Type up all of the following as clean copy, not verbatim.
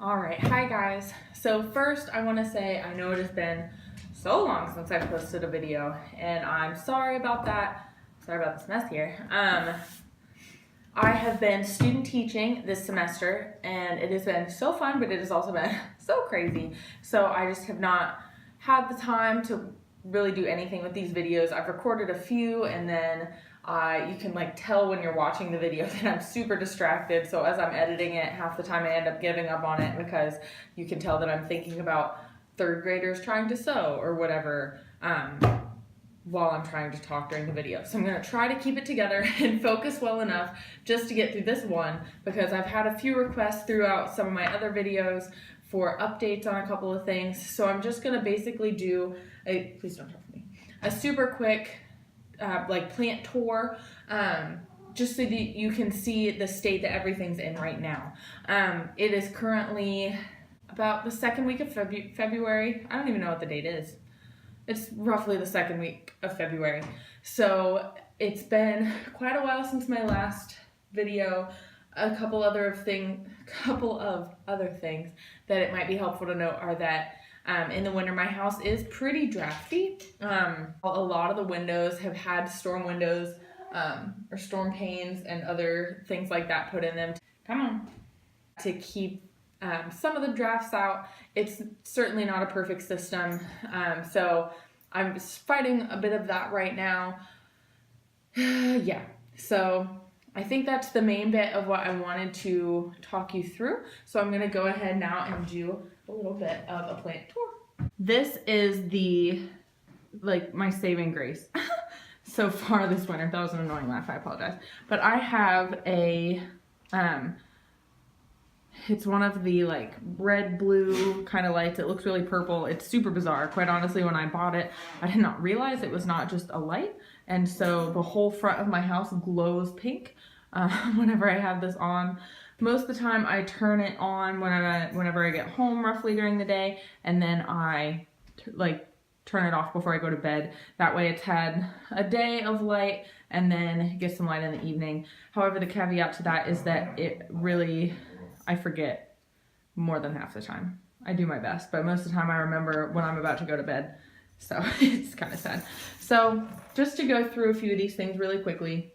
Alright, hi guys. So first I want to say I know it has been so long since I posted a video and I'm sorry about that. Sorry about this mess here. I have been student teaching this semester and it has been so fun, but it has also been so crazy. So I just have not had the time to really do anything with these videos. I've recorded a few and then you can tell when you're watching the video that I'm super distracted. So as I'm editing it, half the time I end up giving up on it because you can tell that I'm thinking about third graders trying to sew or whatever while I'm trying to talk during the video. So I'm gonna try to keep it together and focus well enough just to get through this one because I've had a few requests throughout some of my other videos for updates on a couple of things. So I'm just gonna basically do a, please don't talk to me, a super quick plant tour, just so that you can see the state that everything's in right now. It is currently about the second week of February. I don't even know what the date is. It's roughly the second week of February. So it's been quite a while since my last video. A couple of other things that it might be helpful to note are that in the winter, my house is pretty drafty. A lot of the windows have had storm windows or storm panes and other things like that put in them. To keep some of the drafts out. It's certainly not a perfect system, so I'm fighting a bit of that right now. Yeah, so I think that's the main bit of what I wanted to talk you through. So I'm gonna go ahead now and do a little bit of a plant tour. This is my saving grace so far this winter. That was an annoying laugh, I apologize. But I have a, it's one of the red blue kind of lights. It looks really purple. It's super bizarre. Quite honestly, when I bought it, I did not realize it was not just a light. And so the whole front of my house glows pink whenever I have this on. Most of the time I turn it on whenever I get home roughly during the day, and then I turn it off before I go to bed. That way it's had a day of light and then get some light in the evening. However, the caveat to that is that I forget more than half the time. I do my best, but most of the time I remember when I'm about to go to bed. So it's kind of sad. So just to go through a few of these things really quickly,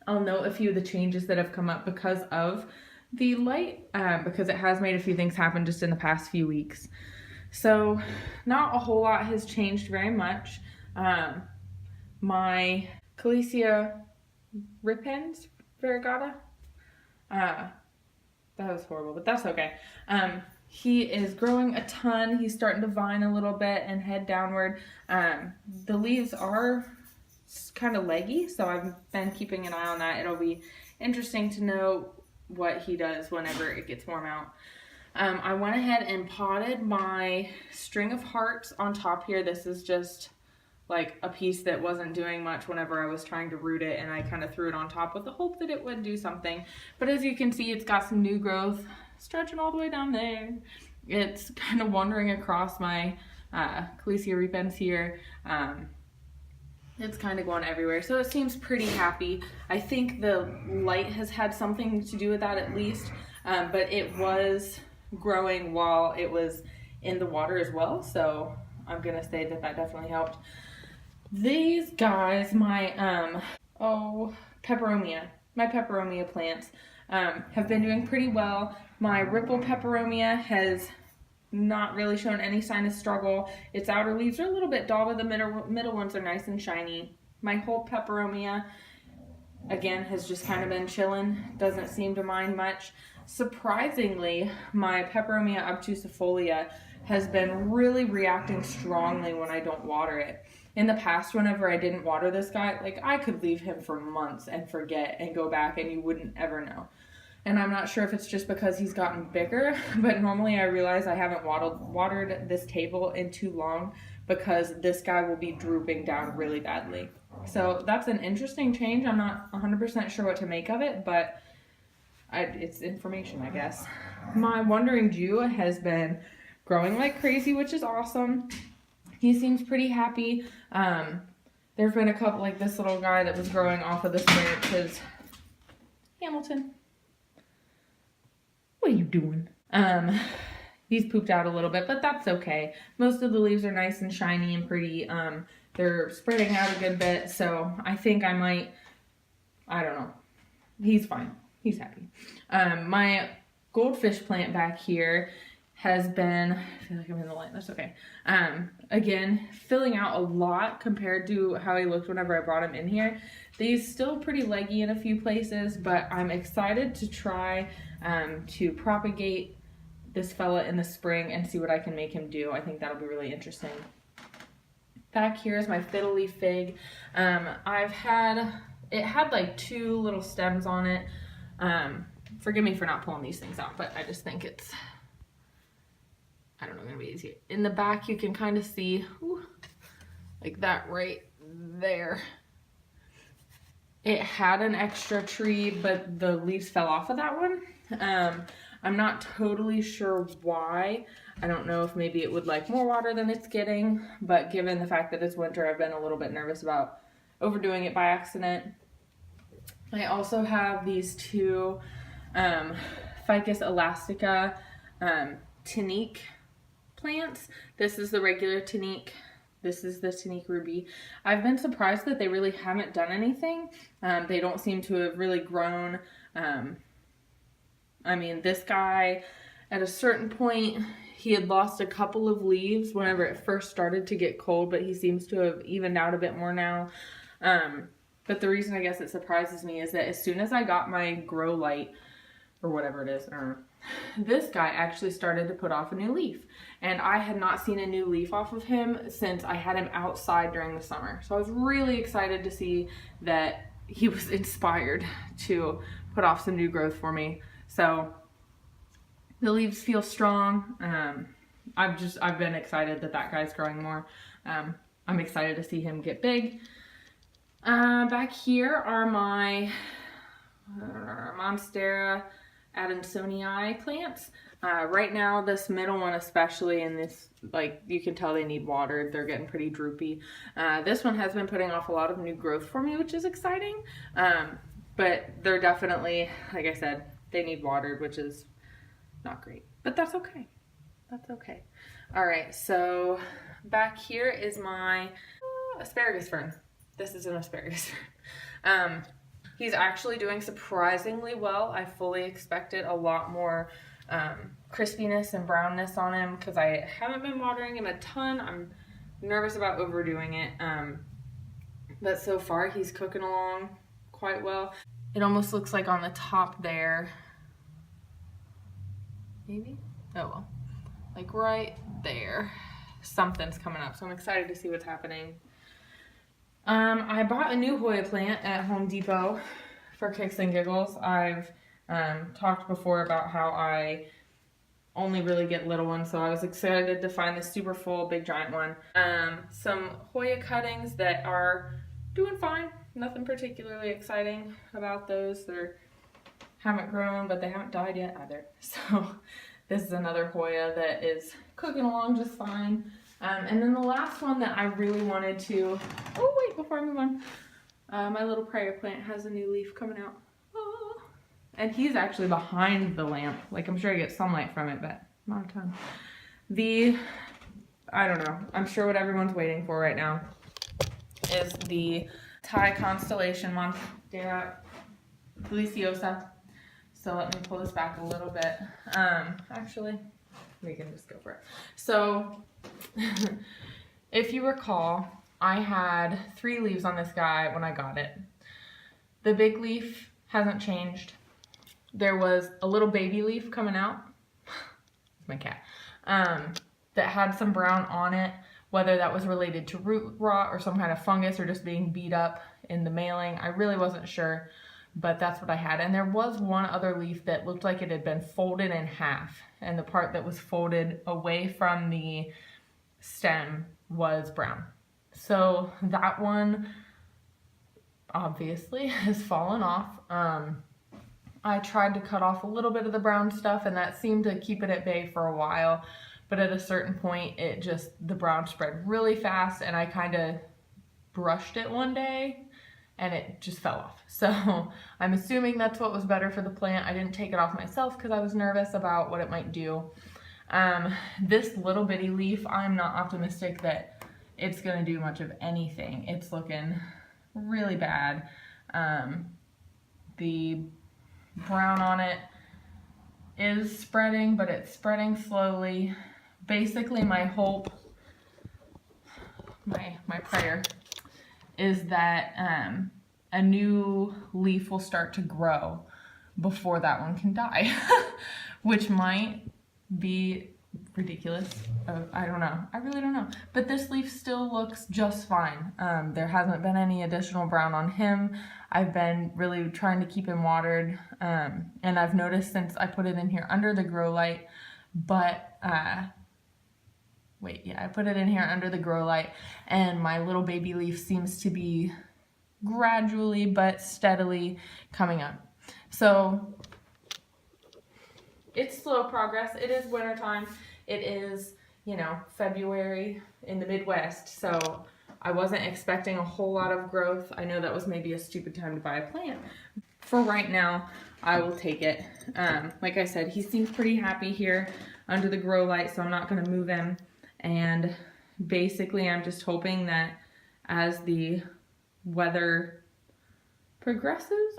I'll note a few of the changes that have come up because of the light, because it has made a few things happen just in the past few weeks. So not a whole lot has changed very much. My Calesia ripens variegata, that was horrible, but that's okay. He is growing a ton. He's starting to vine a little bit and head downward. The leaves are kind of leggy, so I've been keeping an eye on that. It'll be interesting to know what he does whenever it gets warm out. I went ahead and potted my string of hearts on top here. This is just a piece that wasn't doing much whenever I was trying to root it, and I kind of threw it on top with the hope that it would do something. But as you can see, it's got some new growth stretching all the way down there. It's kind of wandering across my Calesia repens here. It's kind of going everywhere, so it seems pretty happy. I think the light has had something to do with that at least, but it was growing while it was in the water as well, so I'm gonna say that definitely helped. These guys, my peperomia plants have been doing pretty well. My ripple peperomia has not really shown any sign of struggle. Its outer leaves are a little bit dull, but the middle ones are nice and shiny. My whole peperomia, again, has just kind of been chilling. Doesn't seem to mind much. Surprisingly, my peperomia obtusifolia has been really reacting strongly when I don't water it. In the past, whenever I didn't water this guy, I could leave him for months and forget and go back and you wouldn't ever know. And I'm not sure if it's just because he's gotten bigger, but normally I realize I haven't watered this table in too long because this guy will be drooping down really badly. So that's an interesting change. I'm not 100% sure what to make of it, but it's information, I guess. My Wandering Jew has been growing like crazy, which is awesome. He seems pretty happy. There's been a couple, this little guy that was growing off of this branch is Hamilton. What are you doing? He's pooped out a little bit, but that's okay. Most of the leaves are nice and shiny and pretty. They're spreading out a good bit, so I think I might, I don't know. He's fine. He's happy. My goldfish plant back here has been, I feel like I'm in the light, that's okay. Again, filling out a lot compared to how he looked whenever I brought him in here. He's still pretty leggy in a few places, but I'm excited to try to propagate this fella in the spring and see what I can make him do. I think that'll be really interesting. Back here is my fiddle leaf fig. It had like 2 little stems on it. Forgive me for not pulling these things out, but I just think it's, I don't know, gonna be easier. In the back, you can kind of see, like that right there. It had an extra tree, but the leaves fell off of that one. I'm not totally sure why. I don't know if maybe it would like more water than it's getting, but given the fact that it's winter, I've been a little bit nervous about overdoing it by accident. I also have these 2 Ficus elastica Tinique plants. This is the regular Tinique. This is the Tinique Ruby. I've been surprised that they really haven't done anything. They don't seem to have really grown. I mean, this guy, at a certain point, he had lost a couple of leaves whenever it first started to get cold, but he seems to have evened out a bit more now. But the reason I guess it surprises me is that as soon as I got my grow light, or whatever it is, this guy actually started to put off a new leaf. And I had not seen a new leaf off of him since I had him outside during the summer. So I was really excited to see that he was inspired to put off some new growth for me. So the leaves feel strong. I've been excited that guy's growing more. I'm excited to see him get big. Back here are my Monstera Adansonii plants. Right now, this middle one especially, and this, like, you can tell they need water. They're getting pretty droopy. This one has been putting off a lot of new growth for me, which is exciting. But they're definitely, like I said, they need watered, which is not great. But that's okay. That's okay. All right, so back here is my asparagus fern. This is an asparagus fern. He's actually doing surprisingly well. I fully expected a lot more crispiness and brownness on him because I haven't been watering him a ton. I'm nervous about overdoing it. But so far he's cooking along quite well. It almost looks like on the top there, maybe? Oh well, like right there, something's coming up. So I'm excited to see what's happening. I bought a new Hoya plant at Home Depot for kicks and giggles. I've talked before about how I only really get little ones, so I was excited to find this super full, big, giant one. Some Hoya cuttings that are doing fine. Nothing particularly exciting about those. They haven't grown, but they haven't died yet either. So this is another Hoya that is cooking along just fine. And then the last one that I really wanted to, oh wait, before I move on, my little prayer plant has a new leaf coming out. Oh. And he's actually behind the lamp. Like, I'm sure I get sunlight from it, but not a ton. I don't know, I'm sure what everyone's waiting for right now is the Thai Constellation Monstera Deliciosa. So let me pull this back a little bit. Actually, we can just go for it. So, if you recall, I had 3 leaves on this guy when I got it. The big leaf hasn't changed. There was a little baby leaf coming out. It's my cat. That had some brown on it, whether that was related to root rot or some kind of fungus or just being beat up in the mailing. I really wasn't sure, but that's what I had. And there was one other leaf that looked like it had been folded in half, and the part that was folded away from the stem was brown. So that one obviously has fallen off. I tried to cut off a little bit of the brown stuff, and that seemed to keep it at bay for a while, but at a certain point the brown spread really fast, and I kind of brushed it one day and it just fell off. So I'm assuming that's what was better for the plant. I didn't take it off myself because I was nervous about what it might do. This little bitty leaf, I'm not optimistic that it's gonna do much of anything. It's looking really bad. The brown on it is spreading, but it's spreading slowly. Basically, my hope, my prayer is that a new leaf will start to grow before that one can die, which might be ridiculous. I don't know. I really don't know. But this leaf still looks just fine. There hasn't been any additional brown on him. I've been really trying to keep him watered. And I've noticed since I put it in here under the grow light, but I put it in here under the grow light, and my little baby leaf seems to be gradually but steadily coming up. So it's slow progress. It is wintertime. It is, you know, February in the Midwest, so I wasn't expecting a whole lot of growth. I know that was maybe a stupid time to buy a plant. For right now, I will take it. Like I said, he seems pretty happy here under the grow light, so I'm not going to move him. And basically, I'm just hoping that as the weather progresses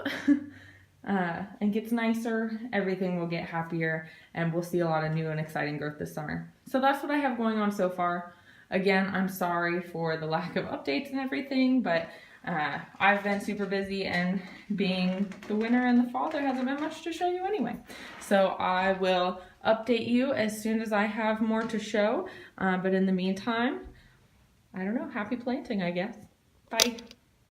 and gets nicer, everything will get happier, and we'll see a lot of new and exciting growth this summer. So that's what I have going on so far. Again, I'm sorry for the lack of updates and everything, but I've been super busy, and being the winter and the fall, there hasn't been much to show you anyway. So I will update you as soon as I have more to show. But in the meantime, I don't know, happy planting, I guess. Bye.